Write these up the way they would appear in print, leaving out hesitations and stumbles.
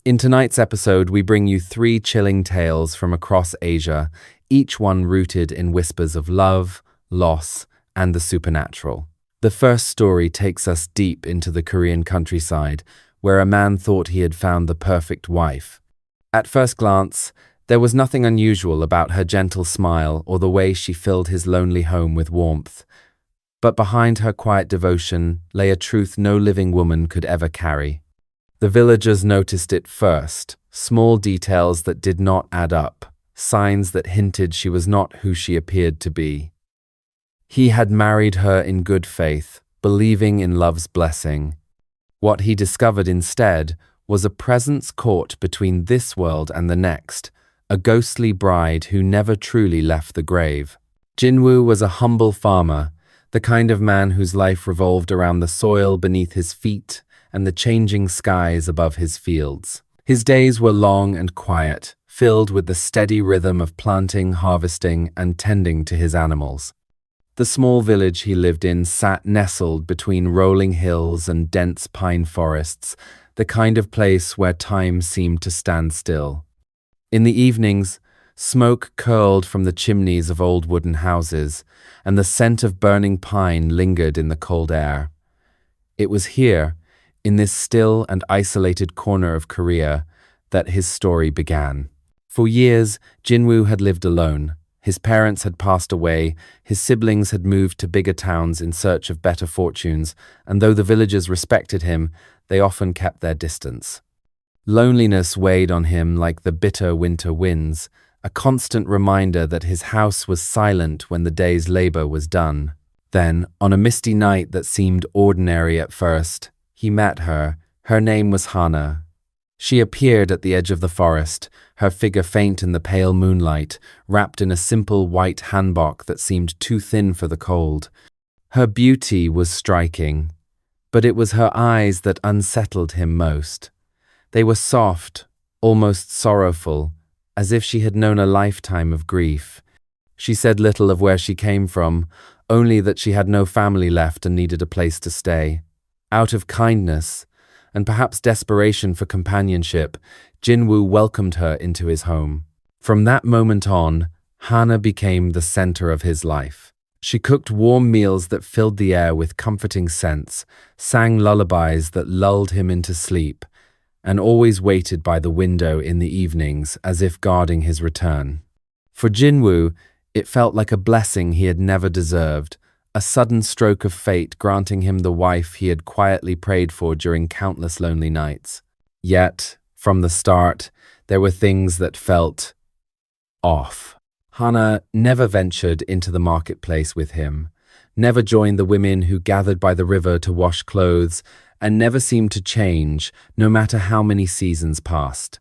In tonight's episode, we bring you three chilling tales from across Asia, each one rooted in whispers of love, loss, and the supernatural. The first story takes us deep into the Korean countryside, where a man thought he had found the perfect wife. At first glance, there was nothing unusual about her gentle smile or the way she filled his lonely home with warmth. But behind her quiet devotion lay a truth no living woman could ever carry. The villagers noticed it first, small details that did not add up, signs that hinted she was not who she appeared to be. He had married her in good faith, believing in love's blessing. What he discovered instead was a presence caught between this world and the next, a ghostly bride who never truly left the grave. Jinwoo was a humble farmer, the kind of man whose life revolved around the soil beneath his feet and the changing skies above his fields. His days were long and quiet, filled with the steady rhythm of planting, harvesting, and tending to his animals. The small village he lived in sat nestled between rolling hills and dense pine forests, the kind of place where time seemed to stand still. In the evenings, smoke curled from the chimneys of old wooden houses, and the scent of burning pine lingered in the cold air. It was here, in this still and isolated corner of Korea, that his story began. For years, Jinwoo had lived alone. His parents had passed away, his siblings had moved to bigger towns in search of better fortunes, and though the villagers respected him, they often kept their distance. Loneliness weighed on him like the bitter winter winds, a constant reminder that his house was silent when the day's labor was done. Then, on a misty night that seemed ordinary at first, he met her. Her name was Hana. She appeared at the edge of the forest, her figure faint in the pale moonlight, wrapped in a simple white hanbok that seemed too thin for the cold. Her beauty was striking, but it was her eyes that unsettled him most. They were soft, almost sorrowful, as if she had known a lifetime of grief. She said little of where she came from, only that she had no family left and needed a place to stay. Out of kindness, and perhaps desperation for companionship, Jinwoo welcomed her into his home. From that moment on, Hana became the center of his life. She cooked warm meals that filled the air with comforting scents, sang lullabies that lulled him into sleep, and always waited by the window in the evenings as if guarding his return. For Jinwoo, it felt like a blessing he had never deserved, a sudden stroke of fate granting him the wife he had quietly prayed for during countless lonely nights. Yet, from the start, there were things that felt off. Hana never ventured into the marketplace with him, never joined the women who gathered by the river to wash clothes, and never seemed to change, no matter how many seasons passed.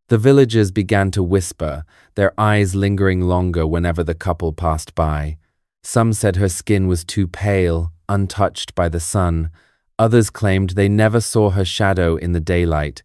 The villagers began to whisper, their eyes lingering longer whenever the couple passed by. Some said her skin was too pale, untouched by the sun. Others claimed they never saw her shadow in the daylight.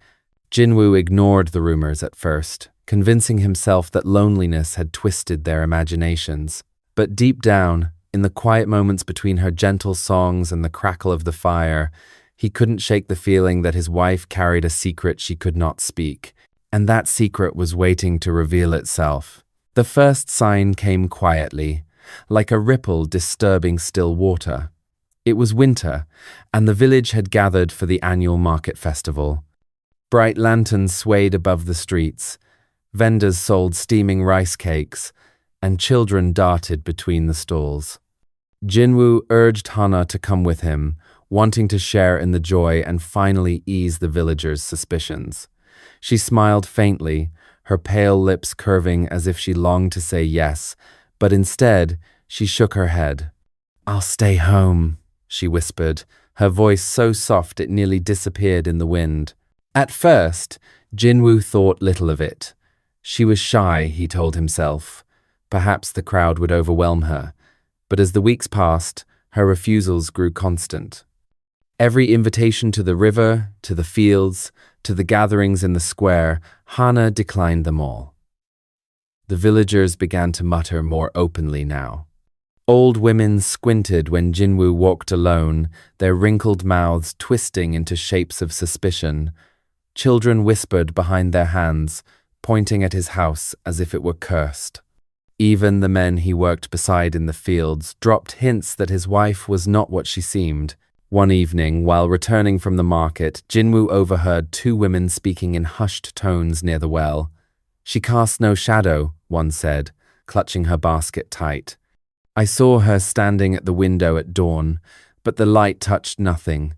Jinwoo ignored the rumors at first, convincing himself that loneliness had twisted their imaginations. But deep down, in the quiet moments between her gentle songs and the crackle of the fire, he couldn't shake the feeling that his wife carried a secret she could not speak, and that secret was waiting to reveal itself. The first sign came quietly, like a ripple disturbing still water. It was winter, and the village had gathered for the annual market festival. Bright lanterns swayed above the streets, vendors sold steaming rice cakes, and children darted between the stalls. Jinwoo urged Hana to come with him, wanting to share in the joy and finally ease the villagers' suspicions. She smiled faintly, her pale lips curving as if she longed to say yes, but instead, she shook her head. "I'll stay home," she whispered, her voice so soft it nearly disappeared in the wind. At first, Jinwoo thought little of it. She was shy, he told himself. Perhaps the crowd would overwhelm her. But as the weeks passed, her refusals grew constant. Every invitation to the river, to the fields, to the gatherings in the square, Hana declined them all. The villagers began to mutter more openly now. Old women squinted when Jinwoo walked alone, their wrinkled mouths twisting into shapes of suspicion. Children whispered behind their hands, pointing at his house as if it were cursed. Even the men he worked beside in the fields dropped hints that his wife was not what she seemed. One evening, while returning from the market, Jinwoo overheard two women speaking in hushed tones near the well. "She casts no shadow," one said, clutching her basket tight. "I saw her standing at the window at dawn, but the light touched nothing.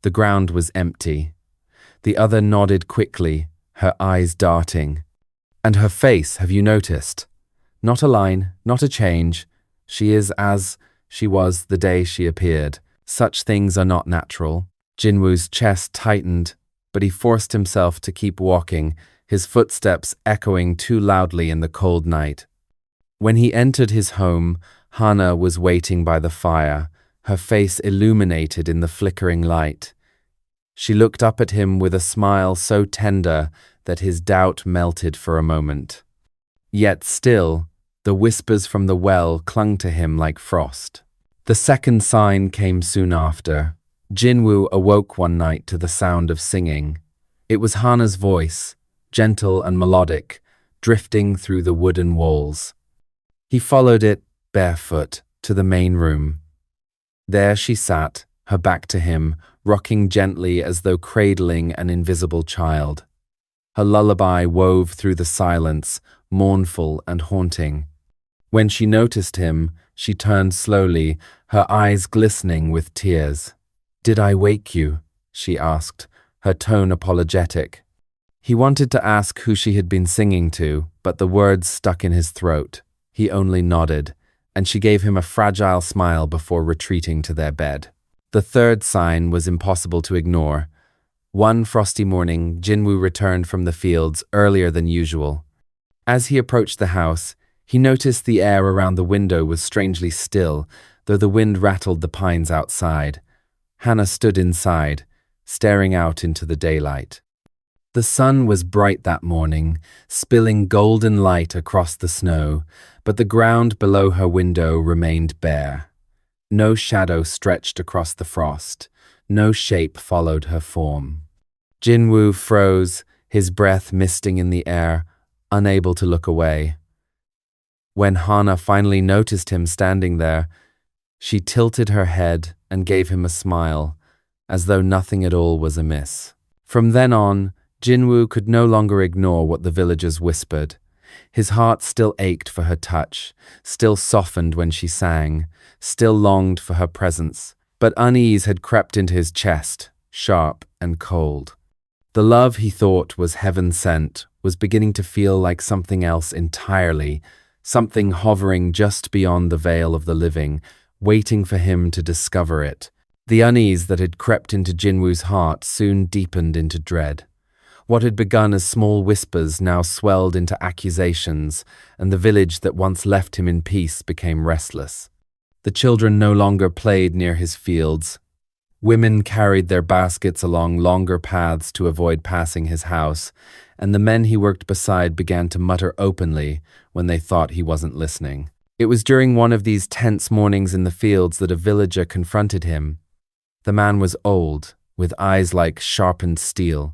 The ground was empty." The other nodded quickly, her eyes darting. "And her face, have you noticed? Not a line, not a change. She is as she was the day she appeared. Such things are not natural." Jinwoo's chest tightened, but he forced himself to keep walking, his footsteps echoing too loudly in the cold night. When he entered his home, Hana was waiting by the fire, her face illuminated in the flickering light. She looked up at him with a smile so tender that his doubt melted for a moment. Yet still, the whispers from the well clung to him like frost. The second sign came soon after. Jinwoo awoke one night to the sound of singing. It was Hana's voice, gentle and melodic, drifting through the wooden walls. He followed it, barefoot, to the main room. There she sat, her back to him, rocking gently as though cradling an invisible child. Her lullaby wove through the silence, mournful and haunting. When she noticed him, she turned slowly, her eyes glistening with tears. "Did I wake you?" she asked, her tone apologetic. He wanted to ask who she had been singing to, but the words stuck in his throat. He only nodded, and she gave him a fragile smile before retreating to their bed. The third sign was impossible to ignore. One frosty morning, Jinwoo returned from the fields earlier than usual. As he approached the house, he noticed the air around the window was strangely still, though the wind rattled the pines outside. Hana stood inside, staring out into the daylight. The sun was bright that morning, spilling golden light across the snow, but the ground below her window remained bare. No shadow stretched across the frost, no shape followed her form. Jinwoo froze, his breath misting in the air, unable to look away. When Hana finally noticed him standing there, she tilted her head and gave him a smile, as though nothing at all was amiss. From then on, Jinwoo could no longer ignore what the villagers whispered. His heart still ached for her touch, still softened when she sang, still longed for her presence, but unease had crept into his chest, sharp and cold. The love he thought was heaven-sent was beginning to feel like something else entirely, something hovering just beyond the veil of the living, waiting for him to discover it. The unease that had crept into Jinwoo's heart soon deepened into dread. What had begun as small whispers now swelled into accusations, and the village that once left him in peace became restless. The children no longer played near his fields. Women carried their baskets along longer paths to avoid passing his house, and the men he worked beside began to mutter openly when they thought he wasn't listening. It was during one of these tense mornings in the fields that a villager confronted him. The man was old, with eyes like sharpened steel.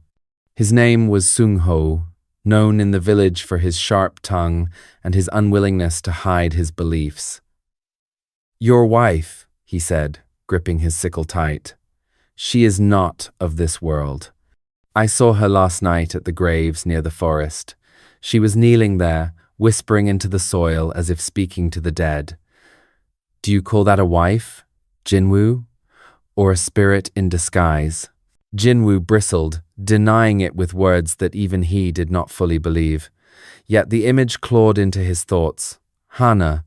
His name was Sung-ho, known in the village for his sharp tongue and his unwillingness to hide his beliefs. "Your wife," he said, gripping his sickle tight. "She is not of this world. I saw her last night at the graves near the forest. She was kneeling there, whispering into the soil as if speaking to the dead. Do you call that a wife, Jinwoo? Or a spirit in disguise?" Jinwoo bristled, denying it with words that even he did not fully believe. Yet the image clawed into his thoughts. Hana,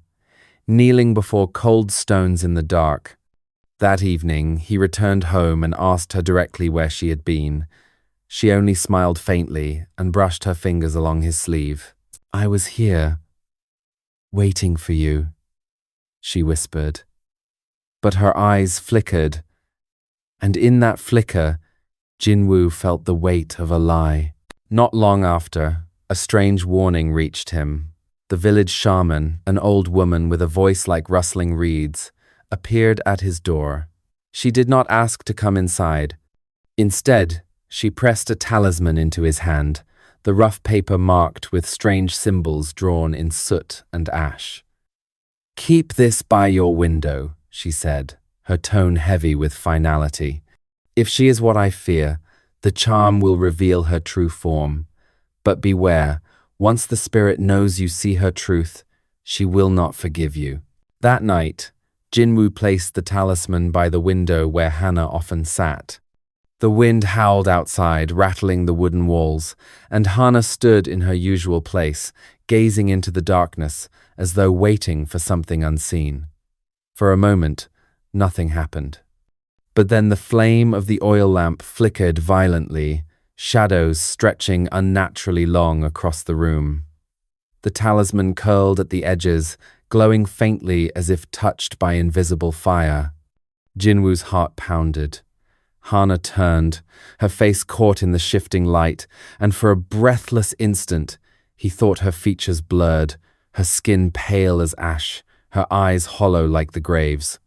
kneeling before cold stones in the dark. That evening, he returned home and asked her directly where she had been. She only smiled faintly and brushed her fingers along his sleeve. "I was here, waiting for you," she whispered. But her eyes flickered, and in that flicker, Jinwoo felt the weight of a lie. Not long after, a strange warning reached him. The village shaman, an old woman with a voice like rustling reeds, appeared at his door. She did not ask to come inside. Instead, She pressed a talisman into his hand, the rough paper marked with strange symbols drawn in soot and ash. "Keep this by your window," she said, her tone heavy with finality. "If she is what I fear, the charm will reveal her true form. But beware, once the spirit knows you see her truth, she will not forgive you." That night, Jinwoo placed the talisman by the window where Hana often sat. The wind howled outside, rattling the wooden walls, and Hana stood in her usual place, gazing into the darkness as though waiting for something unseen. For a moment, nothing happened. But then the flame of the oil lamp flickered violently, shadows stretching unnaturally long across the room. The talisman curled at the edges, glowing faintly as if touched by invisible fire. Jinwoo's heart pounded. Hana turned, her face caught in the shifting light, and for a breathless instant, he thought her features blurred, her skin pale as ash, her eyes hollow like the grave's.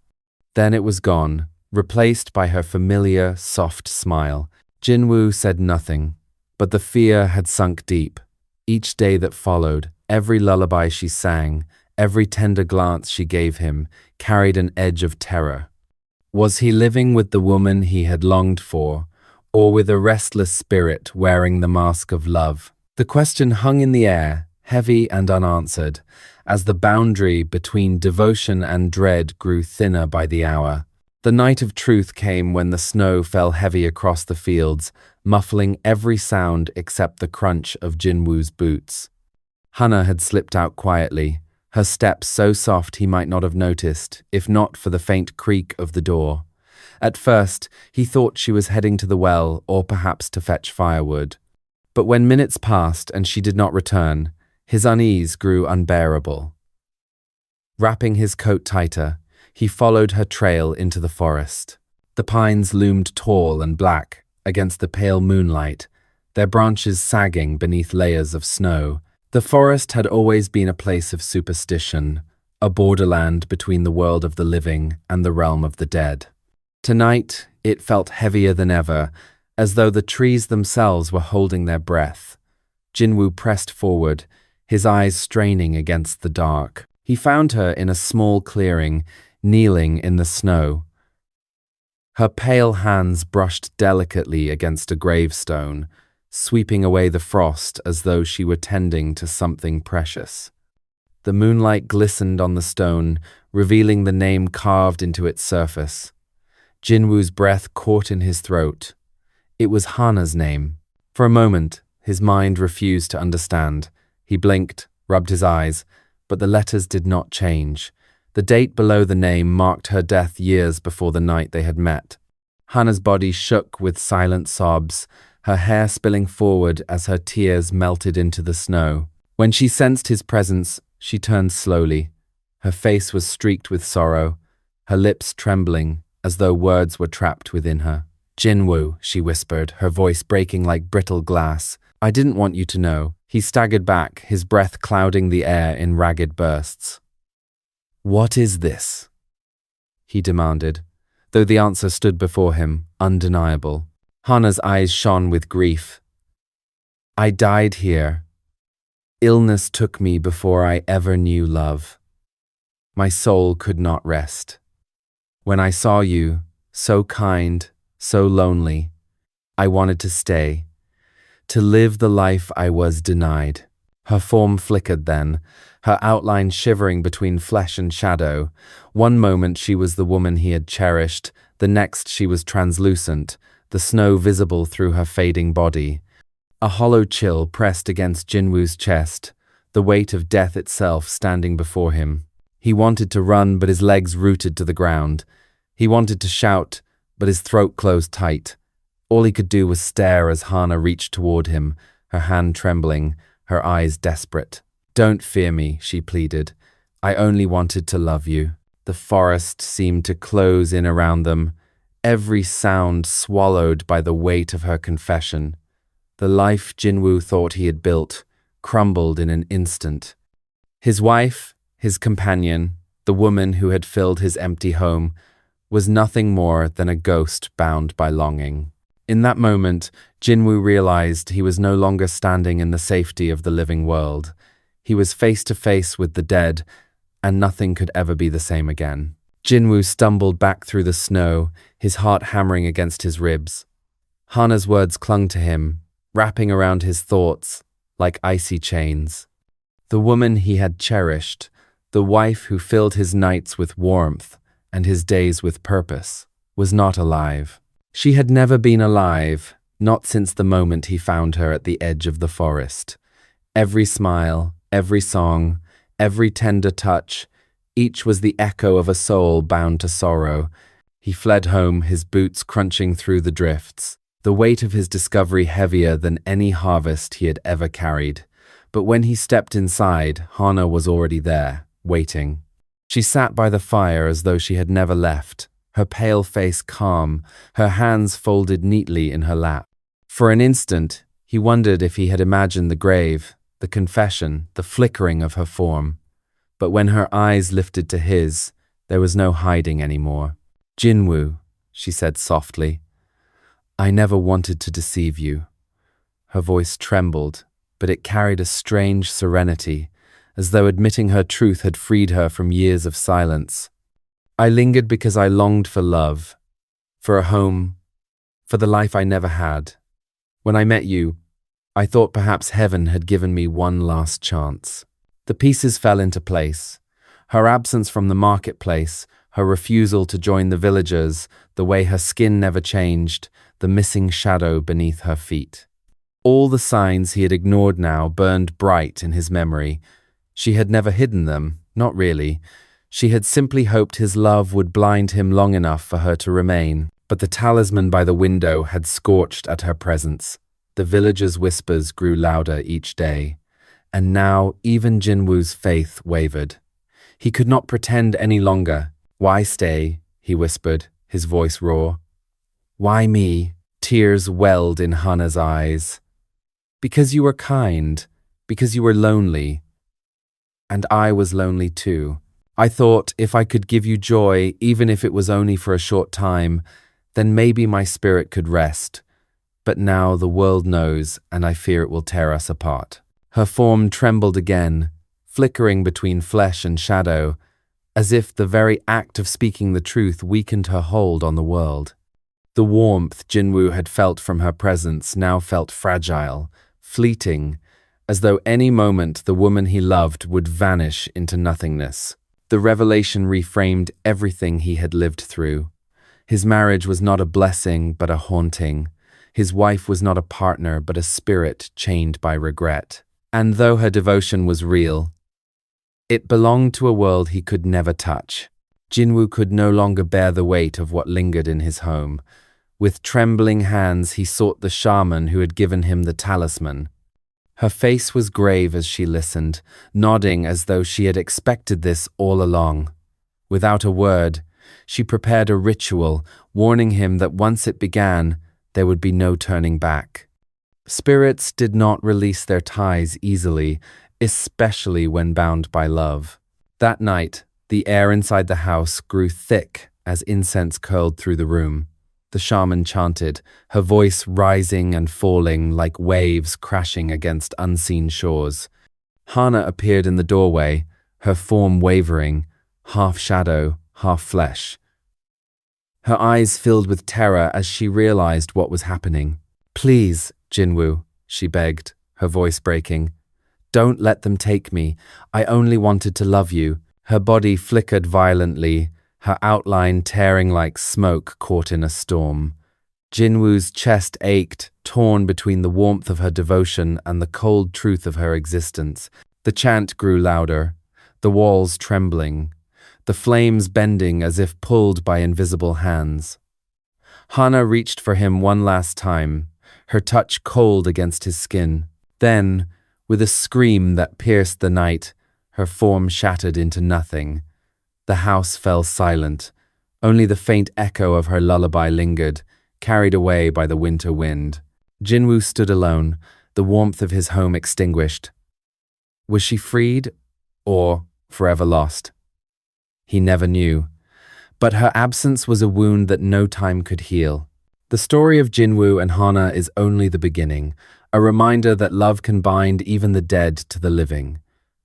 Then it was gone, replaced by her familiar, soft smile. Jinwoo said nothing, but the fear had sunk deep. Each day that followed, every lullaby she sang, every tender glance she gave him, carried an edge of terror. Was he living with the woman he had longed for, or with a restless spirit wearing the mask of love? The question hung in the air, heavy and unanswered, as the boundary between devotion and dread grew thinner by the hour. The night of truth came when the snow fell heavy across the fields, muffling every sound except the crunch of Jinwoo's boots. Hana had slipped out quietly, her steps so soft he might not have noticed, if not for the faint creak of the door. At first, he thought she was heading to the well or perhaps to fetch firewood. But when minutes passed and she did not return, his unease grew unbearable. Wrapping his coat tighter, he followed her trail into the forest. The pines loomed tall and black against the pale moonlight, their branches sagging beneath layers of snow. The forest had always been a place of superstition, a borderland between the world of the living and the realm of the dead. Tonight, it felt heavier than ever, as though the trees themselves were holding their breath. Jinwoo pressed forward, his eyes straining against the dark. He found her in a small clearing, kneeling in the snow. Her pale hands brushed delicately against a gravestone, sweeping away the frost as though she were tending to something precious. The moonlight glistened on the stone, revealing the name carved into its surface. Jinwoo's breath caught in his throat. It was Hana's name. For a moment, his mind refused to understand. He blinked, rubbed his eyes, but the letters did not change. The date below the name marked her death years before the night they had met. Hana's body shook with silent sobs, her hair spilling forward as her tears melted into the snow. When she sensed his presence, she turned slowly. Her face was streaked with sorrow, her lips trembling as though words were trapped within her. "Jinwoo," she whispered, her voice breaking like brittle glass. "I didn't want you to know." He staggered back, his breath clouding the air in ragged bursts. "What is this?" he demanded, though the answer stood before him, undeniable. Hana's eyes shone with grief. "I died here. Illness took me before I ever knew love. My soul could not rest. When I saw you, so kind, so lonely, I wanted to stay, to live the life I was denied." Her form flickered then, her outline shivering between flesh and shadow. One moment she was the woman he had cherished, the next she was translucent, the snow visible through her fading body. A hollow chill pressed against Jinwoo's chest, the weight of death itself standing before him. He wanted to run, but his legs rooted to the ground. He wanted to shout, but his throat closed tight. All he could do was stare as Hana reached toward him, her hand trembling, her eyes desperate. "Don't fear me," she pleaded. "I only wanted to love you." The forest seemed to close in around them, every sound swallowed by the weight of her confession. The life Jinwoo thought he had built crumbled in an instant. His wife, his companion, the woman who had filled his empty home, was nothing more than a ghost bound by longing. In that moment, Jinwoo realized he was no longer standing in the safety of the living world. He was face to face with the dead, and nothing could ever be the same again. Jinwoo stumbled back through the snow, his heart hammering against his ribs. Hana's words clung to him, wrapping around his thoughts like icy chains. The woman he had cherished, the wife who filled his nights with warmth and his days with purpose, was not alive. She had never been alive, not since the moment he found her at the edge of the forest. Every smile, every song, every tender touch, each was the echo of a soul bound to sorrow. He fled home, his boots crunching through the drifts, the weight of his discovery heavier than any harvest he had ever carried. But when he stepped inside, Hana was already there, waiting. She sat by the fire as though she had never left, her pale face calm, her hands folded neatly in her lap. For an instant, he wondered if he had imagined the grave, the confession, the flickering of her form. But when her eyes lifted to his, there was no hiding anymore. "Jinwoo," she said softly, "I never wanted to deceive you." Her voice trembled, but it carried a strange serenity, as though admitting her truth had freed her from years of silence. "I lingered because I longed for love, for a home, for the life I never had. When I met you, I thought perhaps heaven had given me one last chance." The pieces fell into place. Her absence from the marketplace, her refusal to join the villagers, the way her skin never changed, the missing shadow beneath her feet. All the signs he had ignored now burned bright in his memory. She had never hidden them, not really. She had simply hoped his love would blind him long enough for her to remain. But the talisman by the window had scorched at her presence. The villagers' whispers grew louder each day. And now even Jinwoo's faith wavered. He could not pretend any longer. "Why stay?" he whispered, his voice raw. "Why me?" Tears welled in Hana's eyes. "Because you were kind, because you were lonely. And I was lonely too. I thought if I could give you joy, even if it was only for a short time, then maybe my spirit could rest. But now the world knows, and I fear it will tear us apart." Her form trembled again, flickering between flesh and shadow, as if the very act of speaking the truth weakened her hold on the world. The warmth Jinwoo had felt from her presence now felt fragile, fleeting, as though any moment the woman he loved would vanish into nothingness. The revelation reframed everything he had lived through. His marriage was not a blessing, but a haunting. His wife was not a partner, but a spirit chained by regret. And though her devotion was real, it belonged to a world he could never touch. Jinwoo could no longer bear the weight of what lingered in his home. With trembling hands, he sought the shaman who had given him the talisman. Her face was grave as she listened, nodding as though she had expected this all along. Without a word, she prepared a ritual, warning him that once it began, there would be no turning back. Spirits did not release their ties easily, especially when bound by love. That night, the air inside the house grew thick as incense curled through the room. The shaman chanted, her voice rising and falling like waves crashing against unseen shores. Hana appeared in the doorway, her form wavering, half shadow, half flesh. Her eyes filled with terror as she realized what was happening. "Please, Jinwoo," she begged, her voice breaking. "Don't let them take me. I only wanted to love you." Her body flickered violently, her outline tearing like smoke caught in a storm. Jinwoo's chest ached, torn between the warmth of her devotion and the cold truth of her existence. The chant grew louder, the walls trembling, the flames bending as if pulled by invisible hands. Hana reached for him one last time, her touch cold against his skin. Then, with a scream that pierced the night, her form shattered into nothing. The house fell silent. Only the faint echo of her lullaby lingered, carried away by the winter wind. Jinwoo stood alone, the warmth of his home extinguished. Was she freed, or forever lost? He never knew. But her absence was a wound that no time could heal. The story of Jinwoo and Hana is only the beginning, a reminder that love can bind even the dead to the living.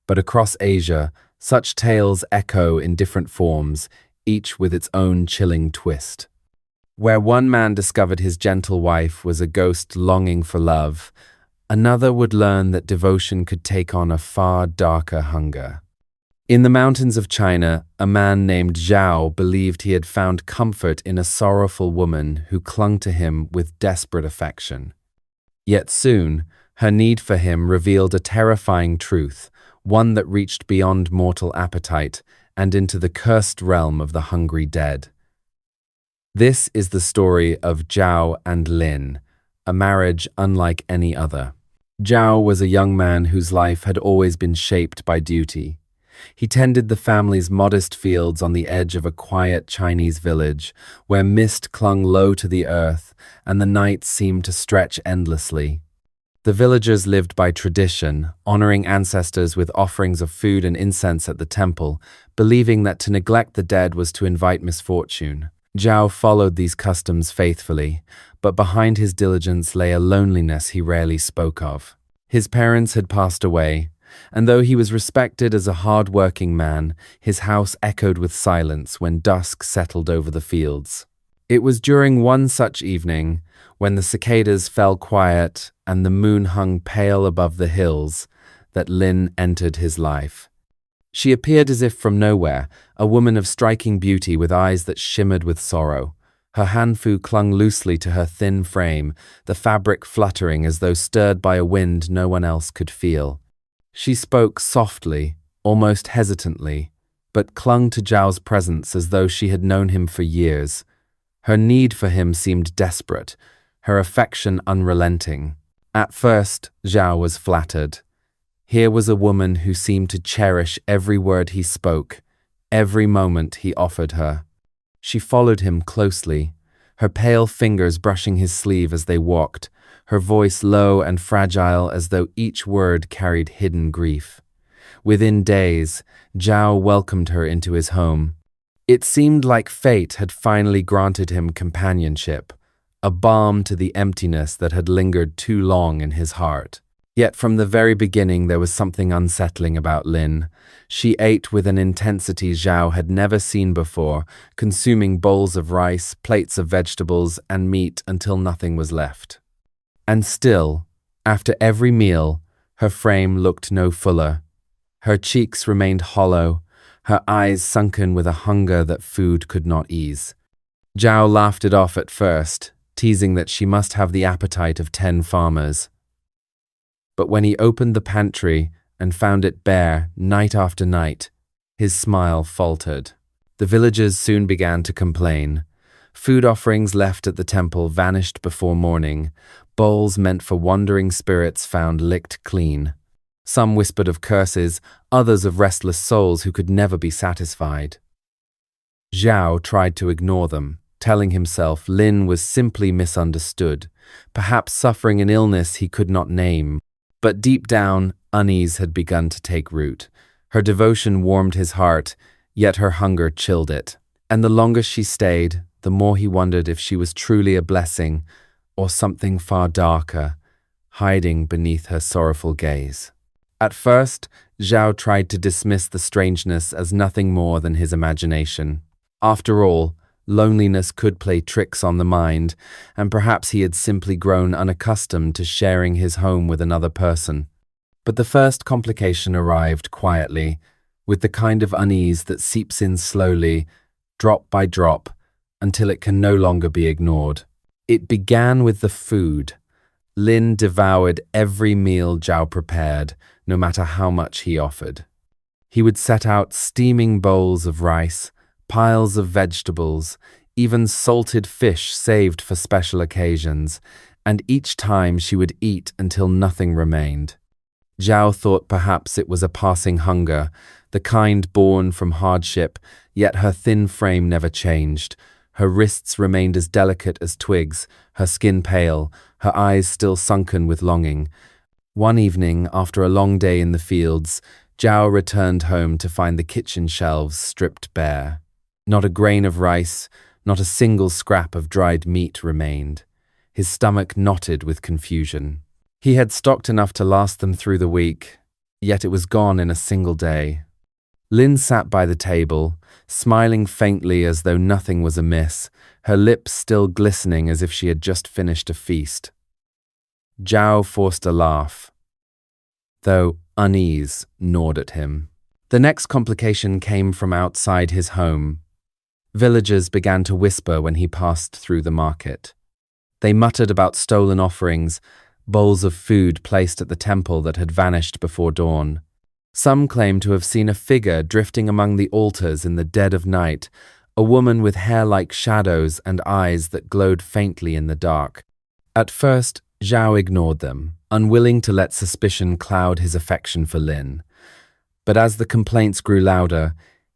But across Asia, such tales echo in different forms, each with its own chilling twist. Where one man discovered his gentle wife was a ghost longing for love, another would learn that devotion could take on a far darker hunger. In the mountains of China, a man named Zhao believed he had found comfort in a sorrowful woman who clung to him with desperate affection. Yet soon, her need for him revealed a terrifying truth, one that reached beyond mortal appetite and into the cursed realm of the hungry dead. This is the story of Zhao and Lin, a marriage unlike any other. Zhao was a young man whose life had always been shaped by duty. He tended the family's modest fields on the edge of a quiet Chinese village, where mist clung low to the earth and the night seemed to stretch endlessly. The villagers lived by tradition, honoring ancestors with offerings of food and incense at the temple, believing that to neglect the dead was to invite misfortune. Zhao followed these customs faithfully, but behind his diligence lay a loneliness he rarely spoke of. His parents had passed away, and though he was respected as a hard-working man, his house echoed with silence when dusk settled over the fields. It was during one such evening, when the cicadas fell quiet and the moon hung pale above the hills, that Lin entered his life. She appeared as if from nowhere, a woman of striking beauty with eyes that shimmered with sorrow. Her hanfu clung loosely to her thin frame, the fabric fluttering as though stirred by a wind no one else could feel. She spoke softly, almost hesitantly, but clung to Zhao's presence as though she had known him for years. Her need for him seemed desperate, her affection unrelenting. At first, Zhao was flattered. Here was a woman who seemed to cherish every word he spoke, every moment he offered her. She followed him closely, her pale fingers brushing his sleeve as they walked, her voice low and fragile as though each word carried hidden grief. Within days, Zhao welcomed her into his home. It seemed like fate had finally granted him companionship, a balm to the emptiness that had lingered too long in his heart. Yet from the very beginning there was something unsettling about Lin. She ate with an intensity Zhao had never seen before, consuming bowls of rice, plates of vegetables, and meat until nothing was left. And still, after every meal, her frame looked no fuller. Her cheeks remained hollow, her eyes sunken with a hunger that food could not ease. Zhao laughed it off at first, teasing that she must have the appetite of 10 farmers. But when he opened the pantry and found it bare night after night, his smile faltered. The villagers soon began to complain. Food offerings left at the temple vanished before morning, bowls meant for wandering spirits found licked clean. Some whispered of curses, others of restless souls who could never be satisfied. Zhao tried to ignore them, telling himself Lin was simply misunderstood, perhaps suffering an illness he could not name. But deep down, unease had begun to take root. Her devotion warmed his heart, yet her hunger chilled it. And the longer she stayed, the more he wondered if she was truly a blessing or something far darker, hiding beneath her sorrowful gaze. At first, Zhao tried to dismiss the strangeness as nothing more than his imagination. After all, loneliness could play tricks on the mind, and perhaps he had simply grown unaccustomed to sharing his home with another person. But the first complication arrived quietly, with the kind of unease that seeps in slowly, drop by drop, until it can no longer be ignored. It began with the food. Lin devoured every meal Zhao prepared, no matter how much he offered. He would set out steaming bowls of rice, piles of vegetables, even salted fish saved for special occasions, and each time she would eat until nothing remained. Zhao thought perhaps it was a passing hunger, the kind born from hardship, yet her thin frame never changed. Her wrists remained as delicate as twigs, her skin pale, her eyes still sunken with longing. One evening, after a long day in the fields, Zhao returned home to find the kitchen shelves stripped bare. Not a grain of rice, Not a single scrap of dried meat remained. His stomach knotted with confusion. He had stocked enough to last them through the week, yet it was gone in a single day. Lin sat by the table, smiling faintly as though nothing was amiss, her lips still glistening as if she had just finished a feast. Zhao forced a laugh, though unease gnawed at him. The next complication came from outside his home. Villagers began to whisper when he passed through the market. They muttered about stolen offerings, bowls of food placed at the temple that had vanished before dawn. Some claimed to have seen a figure drifting among the altars in the dead of night, a woman with hair like shadows and eyes that glowed faintly in the dark. At first, Zhao ignored them, unwilling to let suspicion cloud his affection for Lin. But as the complaints grew louder,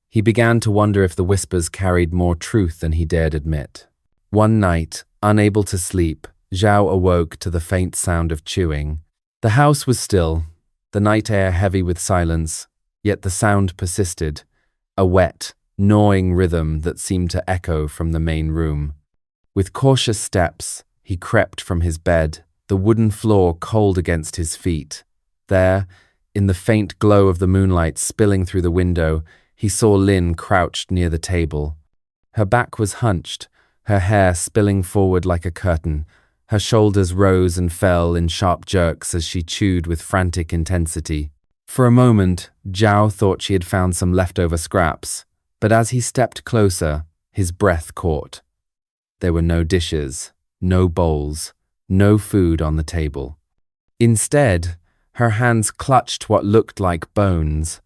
he began to wonder if the whispers carried more truth than he dared admit. One night, unable to sleep, Zhao awoke to the faint sound of chewing. The house was still, the night air heavy with silence, yet the sound persisted, a wet, gnawing rhythm that seemed to echo from the main room. With cautious steps, he crept from his bed, the wooden floor cold against his feet. There, in the faint glow of the moonlight spilling through the window, he saw Lin crouched near the table. Her back was hunched, her hair spilling forward like a curtain. Her shoulders rose and fell in sharp jerks as she chewed with frantic intensity. For a moment, Zhao thought she had found some leftover scraps, but as he stepped closer, his breath caught. There were no dishes, no bowls, no food on the table. Instead, her hands clutched what looked like bones,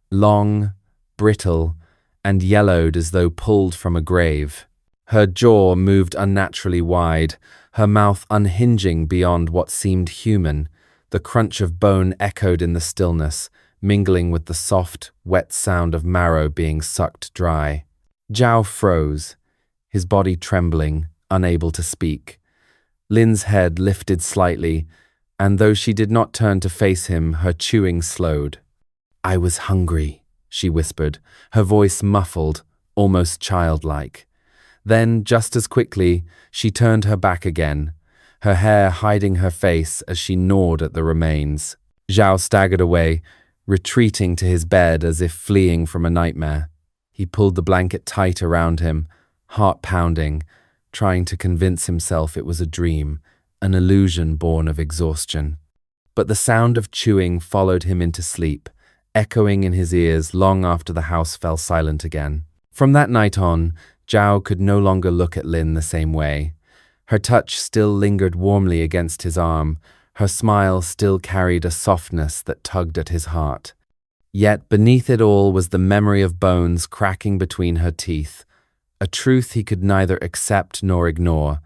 long, brittle, and yellowed as though pulled from a grave. Her jaw moved unnaturally wide, her mouth unhinging beyond what seemed human. The crunch of bone echoed in the stillness, mingling with the soft, wet sound of marrow being sucked dry. Zhao froze, his body trembling, unable to speak. Lin's head lifted slightly, and though she did not turn to face him, her chewing slowed. "I was hungry," she whispered, her voice muffled, almost childlike. Then, just as quickly, she turned her back again, her hair hiding her face as she gnawed at the remains. Zhao staggered away, retreating to his bed as if fleeing from a nightmare. He pulled the blanket tight around him, heart pounding, trying to convince himself it was a dream, an illusion born of exhaustion. But the sound of chewing followed him into sleep, echoing in his ears long after the house fell silent again. From that night on, Zhao could no longer look at Lin the same way. Her touch still lingered warmly against his arm, her smile still carried a softness that tugged at his heart. Yet beneath it all was the memory of bones cracking between her teeth, a truth he could neither accept nor ignore.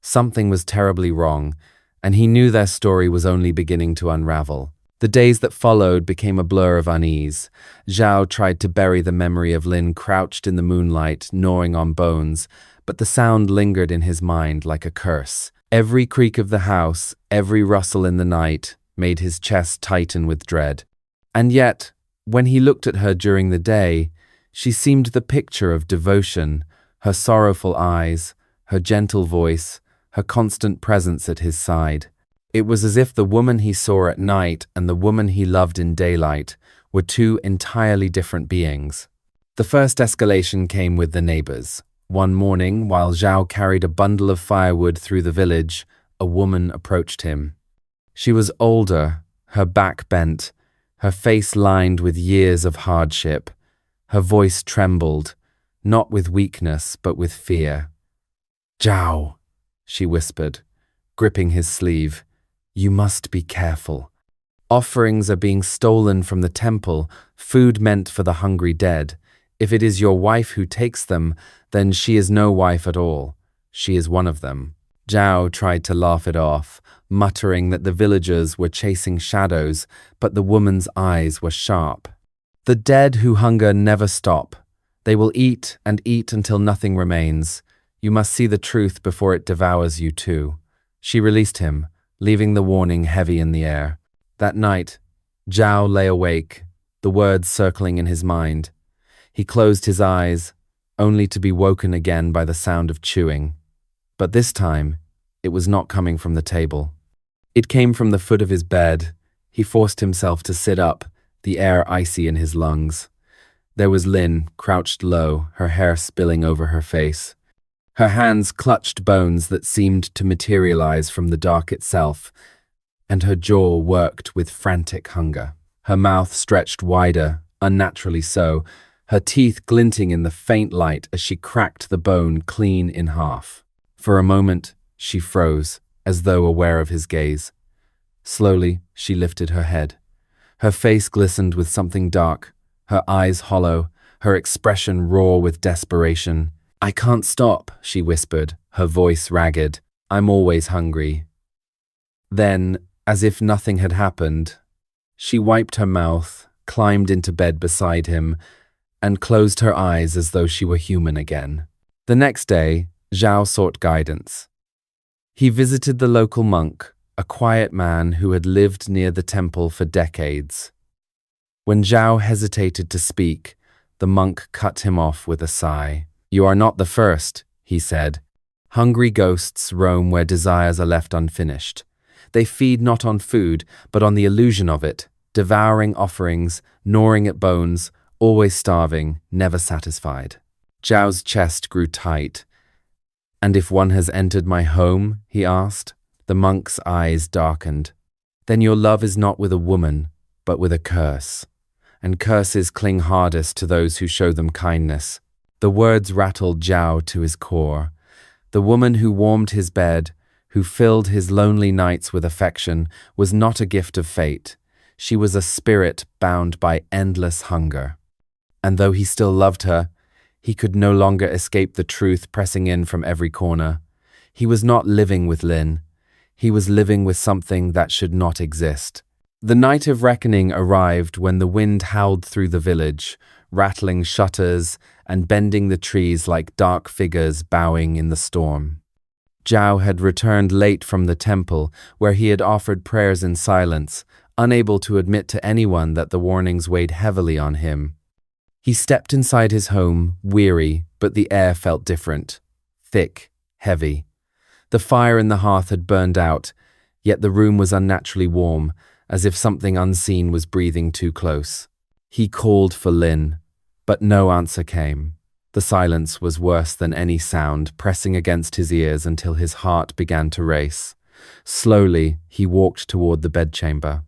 Something was terribly wrong, and he knew their story was only beginning to unravel. The days that followed became a blur of unease. Zhao tried to bury the memory of Lin crouched in the moonlight, gnawing on bones, but the sound lingered in his mind like a curse. Every creak of the house, every rustle in the night, made his chest tighten with dread. And yet, when he looked at her during the day, she seemed the picture of devotion, her sorrowful eyes, her gentle voice, her constant presence at his side. It was as if the woman he saw at night and the woman he loved in daylight were two entirely different beings. The first escalation came with the neighbors. One morning, while Zhao carried a bundle of firewood through the village, a woman approached him. She was older, her back bent, her face lined with years of hardship. Her voice trembled, not with weakness but with fear. "Zhao," she whispered, gripping his sleeve. "You must be careful. Offerings are being stolen from the temple, food meant for the hungry dead. If it is your wife who takes them, then she is no wife at all. She is one of them." Zhao tried to laugh it off, muttering that the villagers were chasing shadows, but the woman's eyes were sharp. "The dead who hunger never stop. They will eat and eat until nothing remains. You must see the truth before it devours you too." She released him, leaving the warning heavy in the air. That night, Zhao lay awake, the words circling in his mind. He closed his eyes, only to be woken again by the sound of chewing. But this time, it was not coming from the table. It came from the foot of his bed. He forced himself to sit up, the air icy in his lungs. There was Lynn, crouched low, her hair spilling over her face. Her hands clutched bones that seemed to materialize from the dark itself, and her jaw worked with frantic hunger. Her mouth stretched wider, unnaturally so, her teeth glinting in the faint light as she cracked the bone clean in half. For a moment, she froze, as though aware of his gaze. Slowly, she lifted her head. Her face glistened with something dark, her eyes hollow, her expression raw with desperation. "I can't stop," she whispered, her voice ragged. "I'm always hungry." Then, as if nothing had happened, she wiped her mouth, climbed into bed beside him, and closed her eyes as though she were human again. The next day, Zhao sought guidance. He visited the local monk, a quiet man who had lived near the temple for decades. When Zhao hesitated to speak, the monk cut him off with a sigh. "You are not the first," he said. "Hungry ghosts roam where desires are left unfinished. They feed not on food, but on the illusion of it, devouring offerings, gnawing at bones, always starving, never satisfied." Zhao's chest grew tight. "And if one has entered my home?" he asked. The monk's eyes darkened. "Then your love is not with a woman, but with a curse. And curses cling hardest to those who show them kindness." The words rattled Zhao to his core. The woman who warmed his bed, who filled his lonely nights with affection, was not a gift of fate. She was a spirit bound by endless hunger. And though he still loved her, he could no longer escape the truth pressing in from every corner. He was not living with Lin. He was living with something that should not exist. The night of reckoning arrived when the wind howled through the village, rattling shutters and bending the trees like dark figures bowing in the storm. Zhao had returned late from the temple, where he had offered prayers in silence, unable to admit to anyone that the warnings weighed heavily on him. He stepped inside his home, weary, but the air felt different. Thick, heavy. The fire in the hearth had burned out, yet the room was unnaturally warm, as if something unseen was breathing too close. He called for Lin, but no answer came. The silence was worse than any sound, pressing against his ears until his heart began to race. Slowly, he walked toward the bedchamber.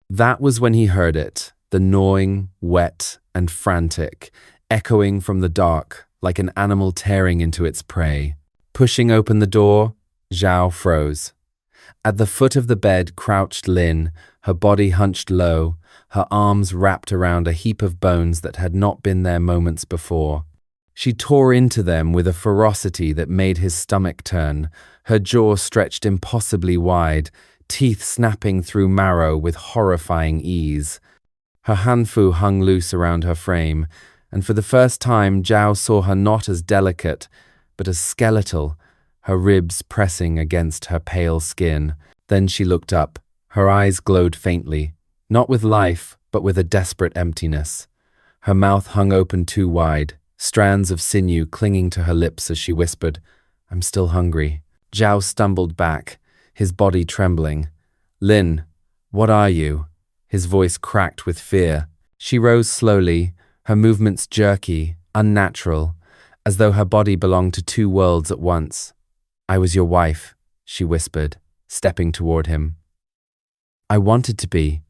That was when he heard it, the gnawing, wet, and frantic, echoing from the dark like an animal tearing into its prey. Pushing open the door, Zhao froze. At the foot of the bed crouched Lin, her body hunched low, her arms wrapped around a heap of bones that had not been there moments before. She tore into them with a ferocity that made his stomach turn, her jaw stretched impossibly wide, teeth snapping through marrow with horrifying ease. Her hanfu hung loose around her frame, and for the first time Zhao saw her not as delicate, but as skeletal, her ribs pressing against her pale skin. Then she looked up. Her eyes glowed faintly, not with life, but with a desperate emptiness. Her mouth hung open too wide, strands of sinew clinging to her lips as she whispered, "I'm still hungry." Zhao stumbled back, his body trembling. "Lin, what are you?" His voice cracked with fear. She rose slowly, her movements jerky, unnatural, as though her body belonged to two worlds at once. "I was your wife," she whispered, stepping toward him. "I wanted to be,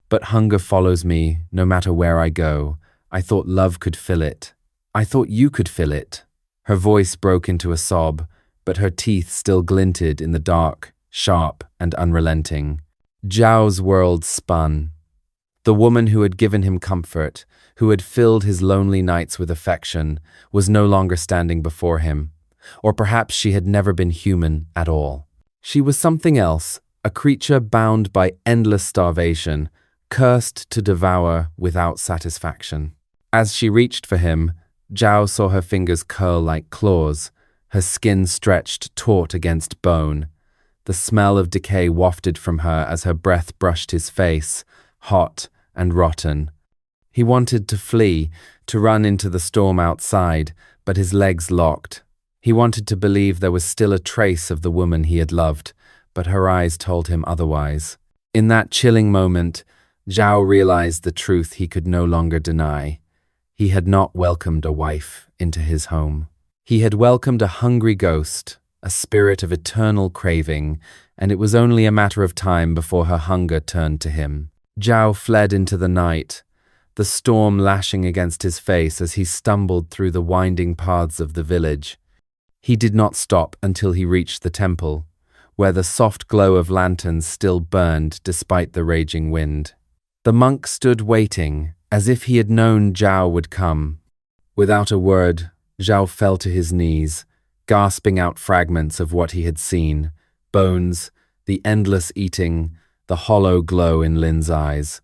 but hunger follows me no matter where I go. I thought love could fill it. I thought you could fill it." Her voice broke into a sob, but her teeth still glinted in the dark, sharp and unrelenting. Zhao's world spun. The woman who had given him comfort, who had filled his lonely nights with affection, was no longer standing before him. Or perhaps she had never been human at all. She was something else, a creature bound by endless starvation, cursed to devour without satisfaction. As she reached for him, Zhao saw her fingers curl like claws, her skin stretched taut against bone. The smell of decay wafted from her as her breath brushed his face, hot and rotten. He wanted to flee, to run into the storm outside, but his legs locked. He wanted to believe there was still a trace of the woman he had loved, but her eyes told him otherwise. In that chilling moment, Zhao realized the truth he could no longer deny. He had not welcomed a wife into his home. He had welcomed a hungry ghost, a spirit of eternal craving, and it was only a matter of time before her hunger turned to him. Zhao fled into the night, the storm lashing against his face as he stumbled through the winding paths of the village. He did not stop until he reached the temple, where the soft glow of lanterns still burned despite the raging wind. The monk stood waiting, as if he had known Zhao would come. Without a word, Zhao fell to his knees, gasping out fragments of what he had seen: bones, the endless eating, the hollow glow in Lin's eyes.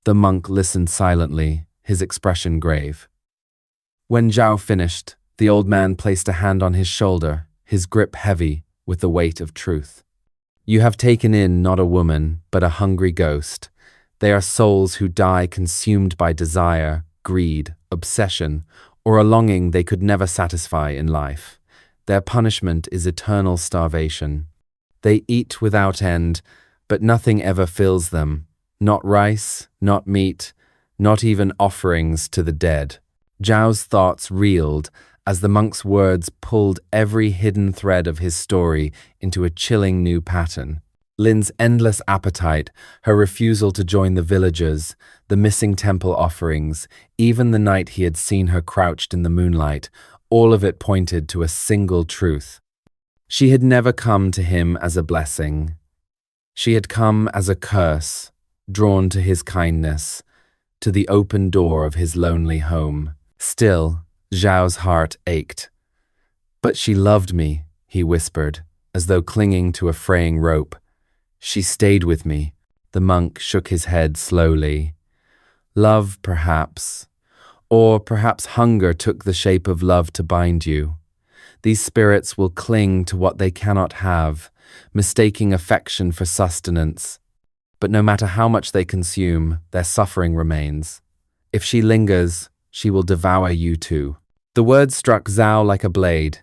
The monk listened silently, his expression grave. When Zhao finished, the old man placed a hand on his shoulder, his grip heavy with the weight of truth. "You have taken in not a woman, but a hungry ghost. They are souls who die consumed by desire, greed, obsession, or a longing they could never satisfy in life. Their punishment is eternal starvation. They eat without end, but nothing ever fills them. Not rice, not meat, not even offerings to the dead." Zhao's thoughts reeled as the monk's words pulled every hidden thread of his story into a chilling new pattern. Lin's endless appetite, her refusal to join the villagers, the missing temple offerings, even the night he had seen her crouched in the moonlight, all of it pointed to a single truth. She had never come to him as a blessing. She had come as a curse, drawn to his kindness, to the open door of his lonely home. Still, Zhao's heart ached. "But she loved me," he whispered, as though clinging to a fraying rope. "She stayed with me." The monk shook his head slowly. "Love, perhaps. Or perhaps hunger took the shape of love to bind you. These spirits will cling to what they cannot have, mistaking affection for sustenance. But no matter how much they consume, their suffering remains. If she lingers, she will devour you too." The words struck Zhao like a blade.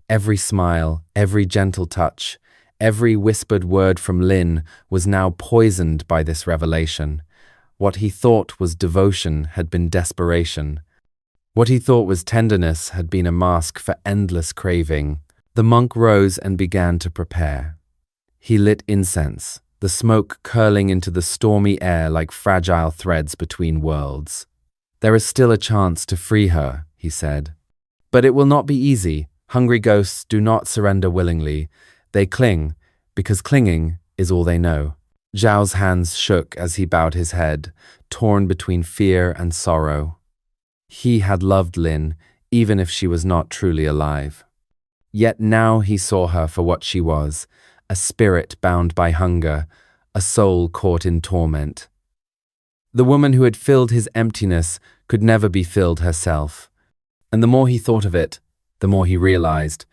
Every smile, every gentle touch, every whispered word from Lin was now poisoned by this revelation. What he thought was devotion had been desperation. What he thought was tenderness had been a mask for endless craving. The monk rose and began to prepare. He lit incense, the smoke curling into the stormy air like fragile threads between worlds. "There is still a chance to free her," he said. "But it will not be easy. Hungry ghosts do not surrender willingly. They cling, because clinging is all they know." Zhao's hands shook as he bowed his head, torn between fear and sorrow. He had loved Lin, even if she was not truly alive. Yet now he saw her for what she was, a spirit bound by hunger, a soul caught in torment. The woman who had filled his emptiness could never be filled herself. And the more he thought of it, the more he realized,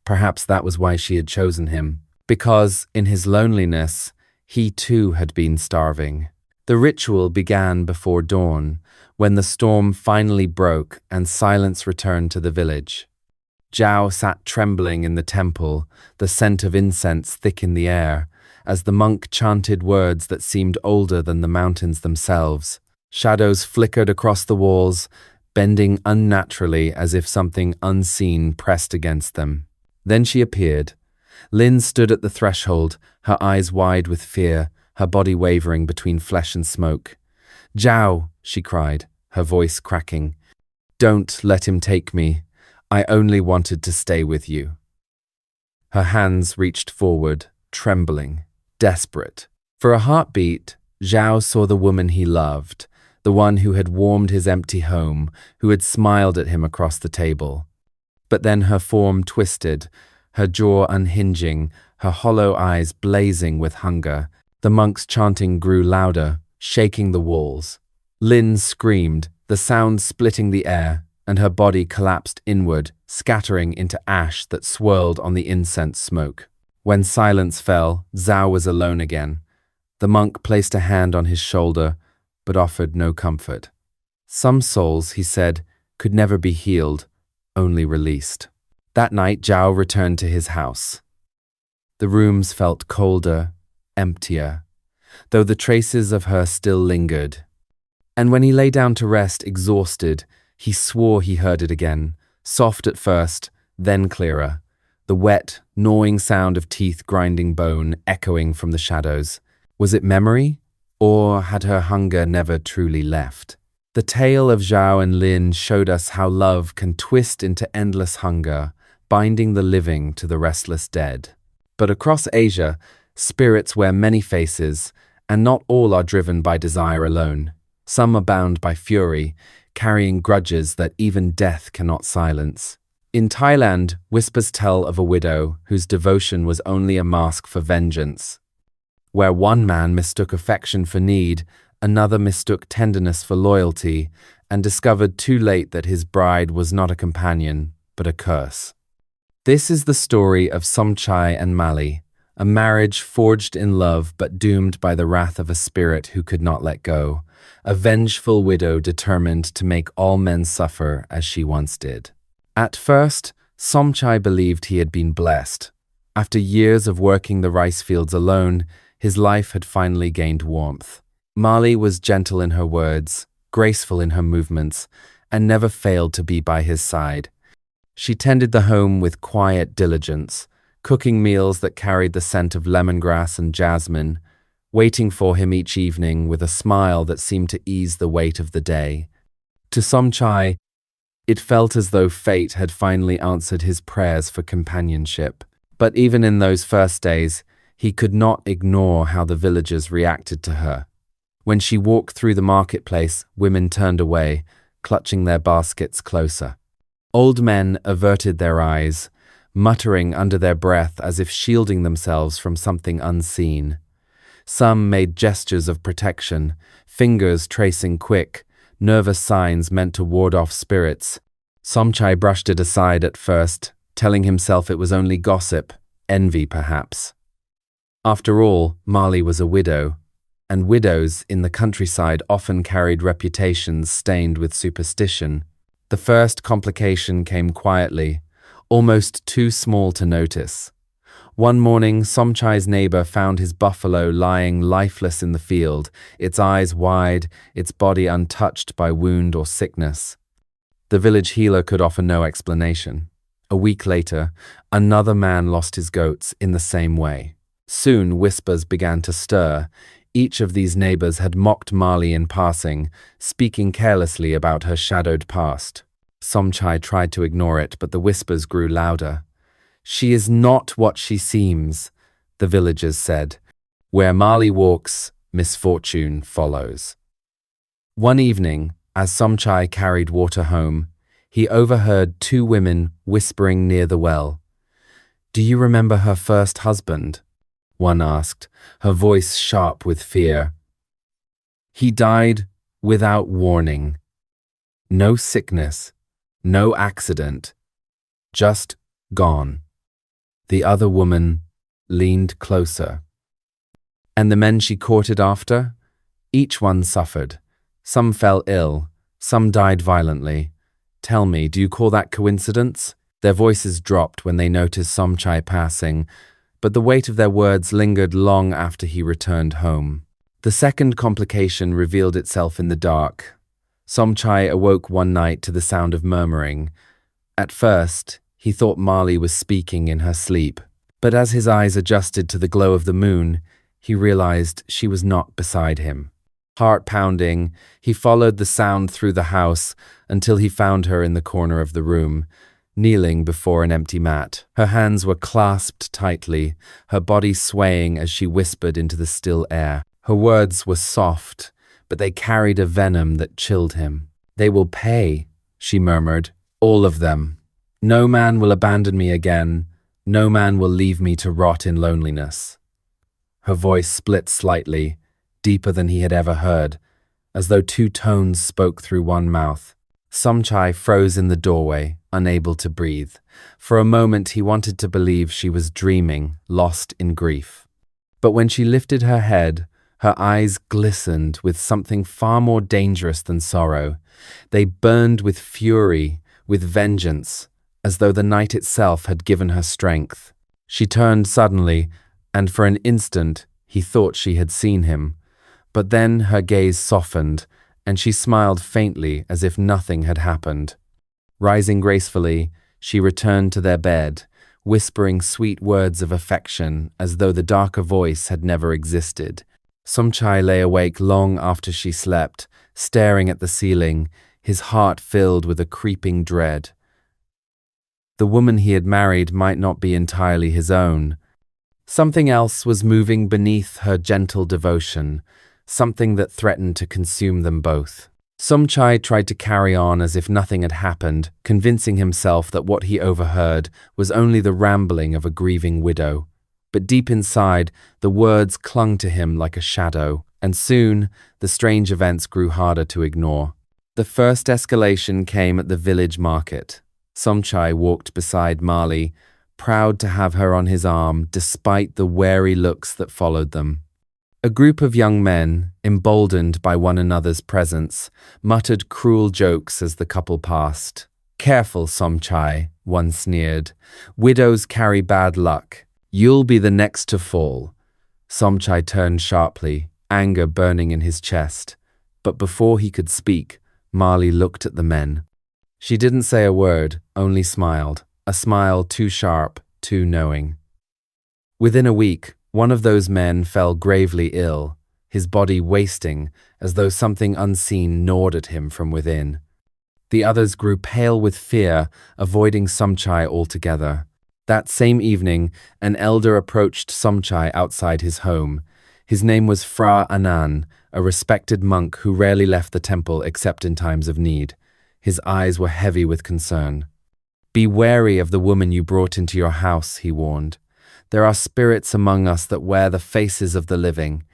perhaps that was why she had chosen him. Because, in his loneliness, he too had been starving. The ritual began before dawn, when the storm finally broke and silence returned to the village. Zhao sat trembling in the temple, the scent of incense thick in the air, as the monk chanted words that seemed older than the mountains themselves. Shadows flickered across the walls, bending unnaturally as if something unseen pressed against them. Then she appeared. Lin stood at the threshold, her eyes wide with fear, her body wavering between flesh and smoke. "Zhao," she cried, her voice cracking. "Don't let him take me. I only wanted to stay with you." Her hands reached forward, trembling, desperate. For a heartbeat, Zhao saw the woman he loved, the one who had warmed his empty home, who had smiled at him across the table. But then her form twisted, her jaw unhinging, her hollow eyes blazing with hunger. The monk's chanting grew louder, shaking the walls. Lin screamed, the sound splitting the air, and her body collapsed inward, scattering into ash that swirled on the incense smoke. When silence fell, Zhao was alone again. The monk placed a hand on his shoulder, but offered no comfort. Some souls, he said, could never be healed, only released. That night, Zhao returned to his house. The rooms felt colder, emptier, though the traces of her still lingered. And when he lay down to rest, exhausted, he swore he heard it again, soft at first, then clearer, the wet, gnawing sound of teeth grinding bone echoing from the shadows. Was it memory, or had her hunger never truly left? The tale of Zhao and Lin showed us how love can twist into endless hunger, binding the living to the restless dead. But across Asia, spirits wear many faces, and not all are driven by desire alone. Some are bound by fury, carrying grudges that even death cannot silence. In Thailand, whispers tell of a widow whose devotion was only a mask for vengeance. Where one man mistook affection for need, another mistook tenderness for loyalty, and discovered too late that his bride was not a companion, but a curse. This is the story of Somchai and Mali, a marriage forged in love but doomed by the wrath of a spirit who could not let go, a vengeful widow determined to make all men suffer as she once did. At first, Somchai believed he had been blessed. After years of working the rice fields alone, his life had finally gained warmth. Mali was gentle in her words, graceful in her movements, and never failed to be by his side. She tended the home with quiet diligence, cooking meals that carried the scent of lemongrass and jasmine, waiting for him each evening with a smile that seemed to ease the weight of the day. To Somchai, it felt as though fate had finally answered his prayers for companionship. But even in those first days, he could not ignore how the villagers reacted to her. When she walked through the marketplace, women turned away, clutching their baskets closer. Old men averted their eyes, muttering under their breath as if shielding themselves from something unseen. Some made gestures of protection, fingers tracing quick, nervous signs meant to ward off spirits. Somchai brushed it aside at first, telling himself it was only gossip, envy perhaps. After all, Mali was a widow, and widows in the countryside often carried reputations stained with superstition. The first complication came quietly, almost too small to notice. One morning, Somchai's neighbor found his buffalo lying lifeless in the field, its eyes wide, its body untouched by wound or sickness. The village healer could offer no explanation. A week later, another man lost his goats in the same way. Soon, whispers began to stir. Each of these neighbors had mocked Mali in passing, speaking carelessly about her shadowed past. Somchai tried to ignore it, but the whispers grew louder. "She is not what she seems," the villagers said. "Where Mali walks, misfortune follows." One evening, as Somchai carried water home, he overheard two women whispering near the well. "Do you remember her first husband?" one asked, her voice sharp with fear. "He died without warning. No sickness, no accident, just gone." The other woman leaned closer. "And the men she courted after? Each one suffered. Some fell ill, some died violently. Tell me, do you call that coincidence?" Their voices dropped when they noticed Somchai passing, but the weight of their words lingered long after he returned home. The second complication revealed itself in the dark. Somchai awoke one night to the sound of murmuring. At first, he thought Mali was speaking in her sleep, but as his eyes adjusted to the glow of the moon, he realized she was not beside him. Heart pounding, he followed the sound through the house until he found her in the corner of the room, kneeling before an empty mat. Her hands were clasped tightly, her body swaying as she whispered into the still air. Her words were soft, but they carried a venom that chilled him. "They will pay," she murmured, "all of them. No man will abandon me again. No man will leave me to rot in loneliness." Her voice split slightly, deeper than he had ever heard, as though two tones spoke through one mouth. Somchai froze in the doorway, unable to breathe. For a moment he wanted to believe she was dreaming, lost in grief. But when she lifted her head, her eyes glistened with something far more dangerous than sorrow. They burned with fury, with vengeance, as though the night itself had given her strength. She turned suddenly, and for an instant he thought she had seen him. But then her gaze softened, and she smiled faintly as if nothing had happened. Rising gracefully, she returned to their bed, whispering sweet words of affection as though the darker voice had never existed. Somchai lay awake long after she slept, staring at the ceiling, his heart filled with a creeping dread. The woman he had married might not be entirely his own. Something else was moving beneath her gentle devotion, something that threatened to consume them both. Somchai tried to carry on as if nothing had happened, convincing himself that what he overheard was only the rambling of a grieving widow. But deep inside, the words clung to him like a shadow, and soon the strange events grew harder to ignore. The first escalation came at the village market. Somchai walked beside Mali, proud to have her on his arm despite the wary looks that followed them. A group of young men, emboldened by one another's presence, muttered cruel jokes as the couple passed. "Careful, Somchai," one sneered. "Widows carry bad luck. You'll be the next to fall." Somchai turned sharply, anger burning in his chest. But before he could speak, Mali looked at the men. She didn't say a word, only smiled, a smile too sharp, too knowing. Within a week, one of those men fell gravely ill, his body wasting as though something unseen gnawed at him from within. The others grew pale with fear, avoiding Somchai altogether. That same evening, an elder approached Somchai outside his home. His name was Fra Anan, a respected monk who rarely left the temple except in times of need. His eyes were heavy with concern. "Be wary of the woman you brought into your house," he warned. "There are spirits among us that wear the faces of the living.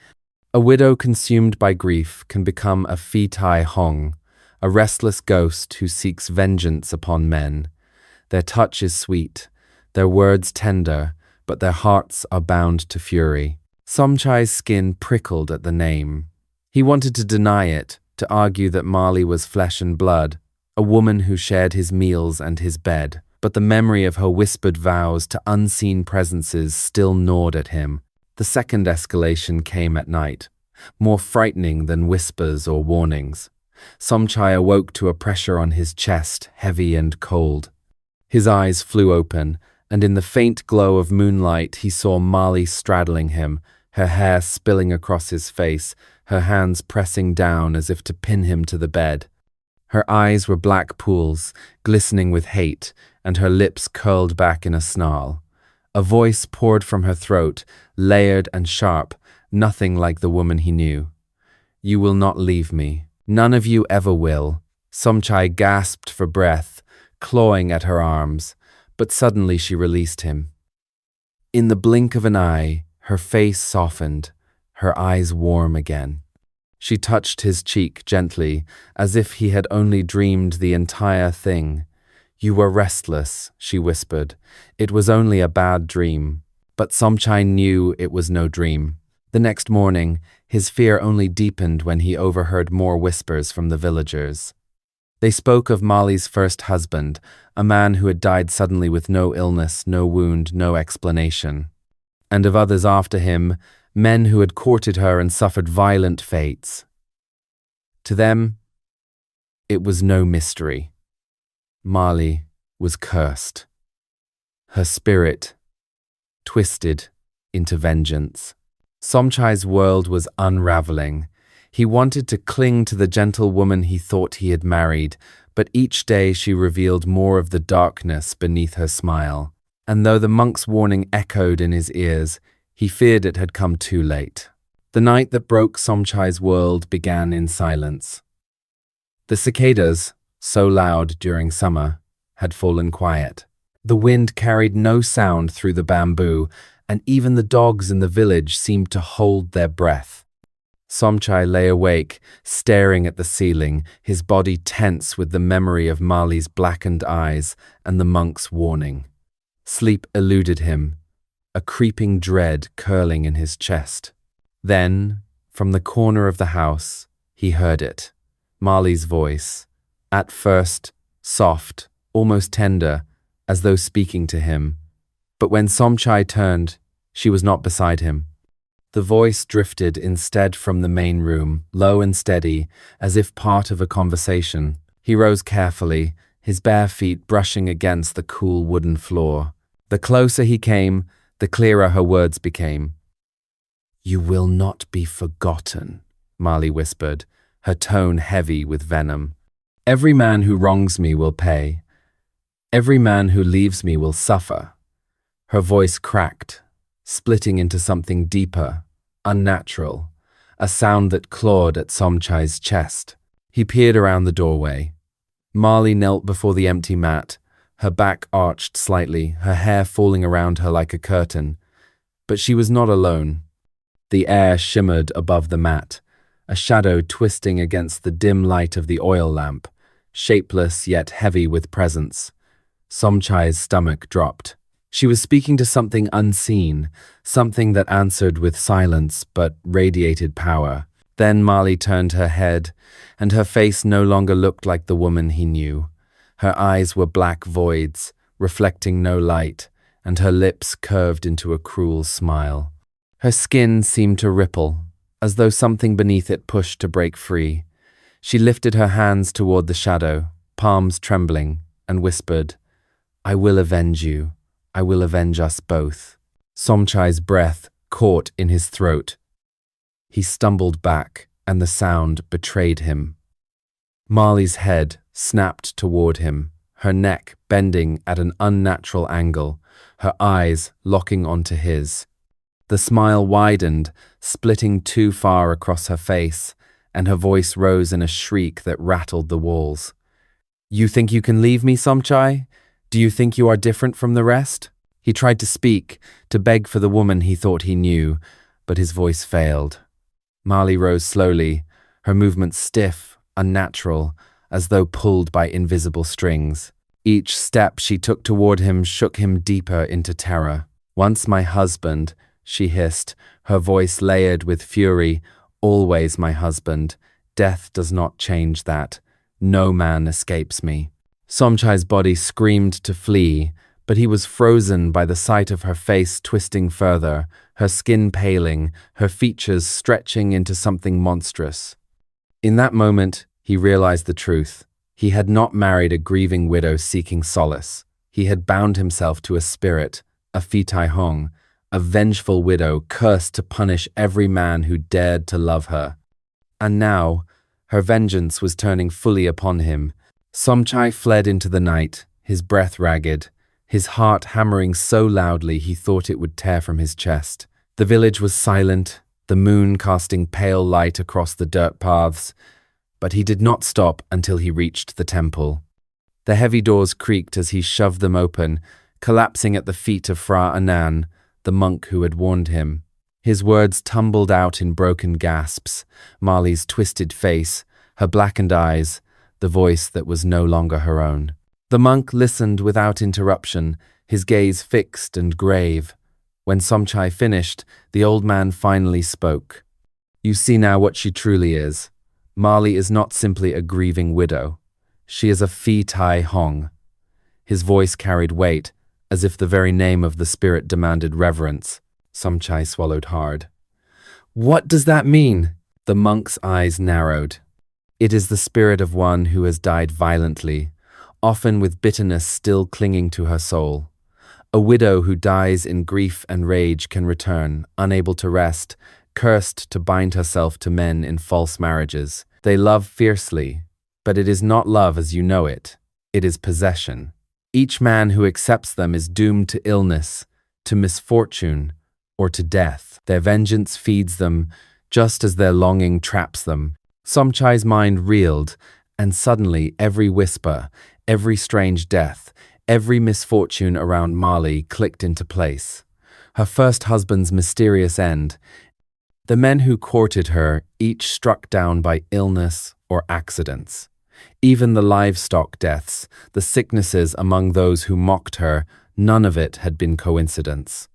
A widow consumed by grief can become a Phi Tai Hong, a restless ghost who seeks vengeance upon men. Their touch is sweet, their words tender, but their hearts are bound to fury." Somchai's skin prickled at the name. He wanted to deny it, to argue that Mali was flesh and blood, a woman who shared his meals and his bed. But the memory of her whispered vows to unseen presences still gnawed at him. The second escalation came at night, more frightening than whispers or warnings. Somchai awoke to a pressure on his chest, heavy and cold. His eyes flew open, and in the faint glow of moonlight he saw Mali straddling him, her hair spilling across his face, her hands pressing down as if to pin him to the bed. Her eyes were black pools, glistening with hate, and her lips curled back in a snarl. A voice poured from her throat, layered and sharp, nothing like the woman he knew. "You will not leave me. None of you ever will." Somchai gasped for breath, clawing at her arms, but suddenly she released him. In the blink of an eye, her face softened, her eyes warm again. She touched his cheek gently, as if he had only dreamed the entire thing. "You were restless," she whispered. "It was only a bad dream." But Somchai knew it was no dream. The next morning, his fear only deepened when he overheard more whispers from the villagers. They spoke of Mali's first husband, a man who had died suddenly with no illness, no wound, no explanation. And of others after him, men who had courted her and suffered violent fates. To them, it was no mystery. Mali was cursed. Her spirit twisted into vengeance. Somchai's world was unraveling. He wanted to cling to the gentle woman he thought he had married, but each day she revealed more of the darkness beneath her smile. And though the monk's warning echoed in his ears, he feared it had come too late. The night that broke Somchai's world began in silence. The cicadas, so loud during summer, had fallen quiet. The wind carried no sound through the bamboo, and even the dogs in the village seemed to hold their breath. Somchai lay awake, staring at the ceiling, his body tense with the memory of Mali's blackened eyes and the monk's warning. Sleep eluded him, a creeping dread curling in his chest. Then, from the corner of the house, he heard it, Mali's voice, at first soft, almost tender, as though speaking to him. But when Somchai turned, she was not beside him. The voice drifted instead from the main room, low and steady, as if part of a conversation. He rose carefully, his bare feet brushing against the cool wooden floor. The closer he came, the clearer her words became. "You will not be forgotten," Marley whispered, her tone heavy with venom. "Every man who wrongs me will pay. Every man who leaves me will suffer." Her voice cracked, splitting into something deeper, unnatural, a sound that clawed at Somchai's chest. He peered around the doorway. Marley knelt before the empty mat, her back arched slightly, her hair falling around her like a curtain. But she was not alone. The air shimmered above the mat, a shadow twisting against the dim light of the oil lamp, shapeless yet heavy with presence. Somchai's stomach dropped. She was speaking to something unseen, something that answered with silence but radiated power. Then Marley turned her head, and her face no longer looked like the woman he knew. Her eyes were black voids, reflecting no light, and her lips curved into a cruel smile. Her skin seemed to ripple, as though something beneath it pushed to break free. She lifted her hands toward the shadow, palms trembling, and whispered, "I will avenge you. I will avenge us both." Somchai's breath caught in his throat. He stumbled back, and the sound betrayed him. Marley's head snapped toward him, her neck bending at an unnatural angle, her eyes locking onto his. The smile widened, splitting too far across her face, and her voice rose in a shriek that rattled the walls. "You think you can leave me, Somchai? Do you think you are different from the rest?" He tried to speak, to beg for the woman he thought he knew, but his voice failed. Marley rose slowly, her movements stiff, unnatural, as though pulled by invisible strings. Each step she took toward him shook him deeper into terror. "Once my husband," she hissed, her voice layered with fury. "Always my husband. Death does not change that. No man escapes me." Somchai's body screamed to flee, but he was frozen by the sight of her face twisting further, her skin paling, her features stretching into something monstrous. In that moment, he realized the truth. He had not married a grieving widow seeking solace. He had bound himself to a spirit, a Fitai Hong, a vengeful widow cursed to punish every man who dared to love her. And now, her vengeance was turning fully upon him. Somchai fled into the night, his breath ragged, his heart hammering so loudly he thought it would tear from his chest. The village was silent, the moon casting pale light across the dirt paths, but he did not stop until he reached the temple. The heavy doors creaked as he shoved them open, collapsing at the feet of Fra Anan, the monk who had warned him. His words tumbled out in broken gasps, Marley's twisted face, her blackened eyes, the voice that was no longer her own. The monk listened without interruption, his gaze fixed and grave. When Somchai finished, the old man finally spoke. "You see now what she truly is. Marley is not simply a grieving widow. She is a Fitai Hong." His voice carried weight, as if the very name of the spirit demanded reverence. Somchai swallowed hard. "What does that mean?" The monk's eyes narrowed. "It is the spirit of one who has died violently, often with bitterness still clinging to her soul. A widow who dies in grief and rage can return, unable to rest, cursed to bind herself to men in false marriages. They love fiercely, but it is not love as you know it. It is possession. Each man who accepts them is doomed to illness, to misfortune, or to death. Their vengeance feeds them, just as their longing traps them." Somchai's mind reeled, and suddenly every whisper, every strange death, every misfortune around Marley clicked into place. Her first husband's mysterious end, the men who courted her, each struck down by illness or accidents. Even the livestock deaths, the sicknesses among those who mocked her, none of it had been coincidence.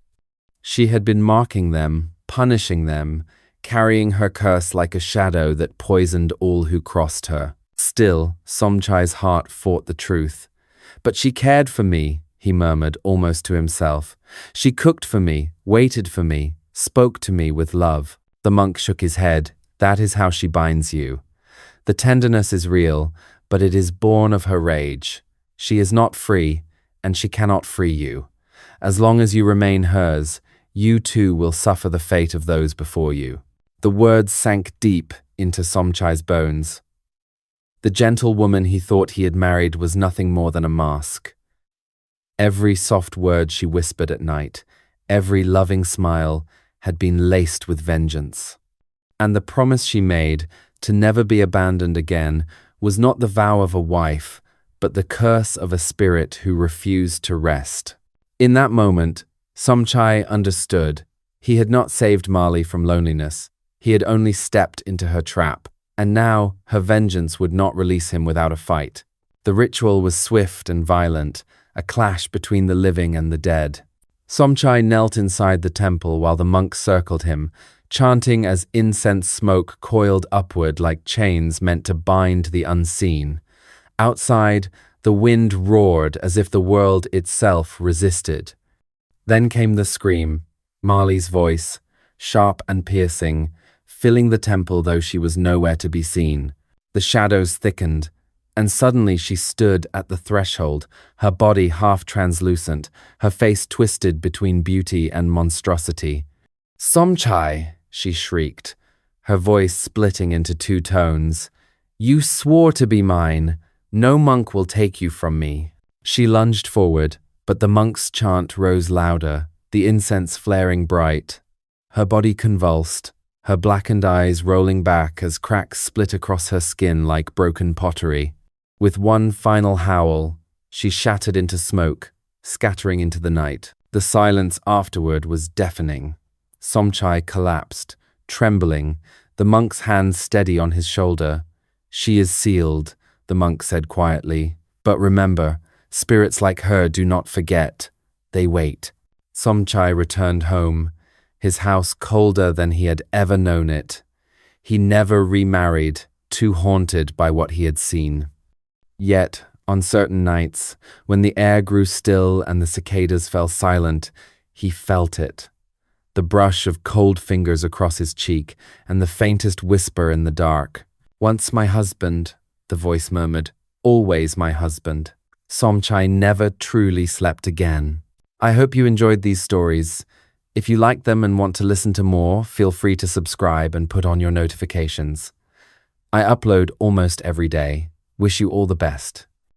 She had been marking them, punishing them, carrying her curse like a shadow that poisoned all who crossed her. Still, Somchai's heart fought the truth. But she cared for me, he murmured almost to himself. She cooked for me, waited for me, spoke to me with love. The monk shook his head. That is how she binds you. The tenderness is real, but it is born of her rage. She is not free, and she cannot free you. As long as you remain hers, you too will suffer the fate of those before you. The words sank deep into Somchai's bones. The gentle woman he thought he had married was nothing more than a mask. Every soft word she whispered at night, every loving smile, had been laced with vengeance. And the promise she made, to never be abandoned again, was not the vow of a wife, but the curse of a spirit who refused to rest. In that moment, Somchai understood. He had not saved Mali from loneliness. He had only stepped into her trap, and now her vengeance would not release him without a fight. The ritual was swift and violent, a clash between the living and the dead. Somchai knelt inside the temple while the monks circled him, chanting as incense smoke coiled upward like chains meant to bind the unseen. Outside, the wind roared as if the world itself resisted. Then came the scream, Mali's voice, sharp and piercing, filling the temple though she was nowhere to be seen. The shadows thickened, and suddenly she stood at the threshold, her body half translucent, her face twisted between beauty and monstrosity. "Somchai!" she shrieked, her voice splitting into two tones. "You swore to be mine. No monk will take you from me." She lunged forward, but the monk's chant rose louder, the incense flaring bright. Her body convulsed, her blackened eyes rolling back as cracks split across her skin like broken pottery. With one final howl, she shattered into smoke, scattering into the night. The silence afterward was deafening. Somchai collapsed, trembling, the monk's hand steady on his shoulder. "She is sealed," the monk said quietly. "But remember, spirits like her do not forget. They wait." Somchai returned home, his house colder than he had ever known it. He never remarried, too haunted by what he had seen. Yet, on certain nights, when the air grew still and the cicadas fell silent, he felt it. The brush of cold fingers across his cheek and the faintest whisper in the dark. "Once my husband," the voice murmured, "always my husband." Somchai never truly slept again. I hope you enjoyed these stories. If you like them and want to listen to more, feel free to subscribe and put on your notifications. I upload almost every day. Wish you all the best.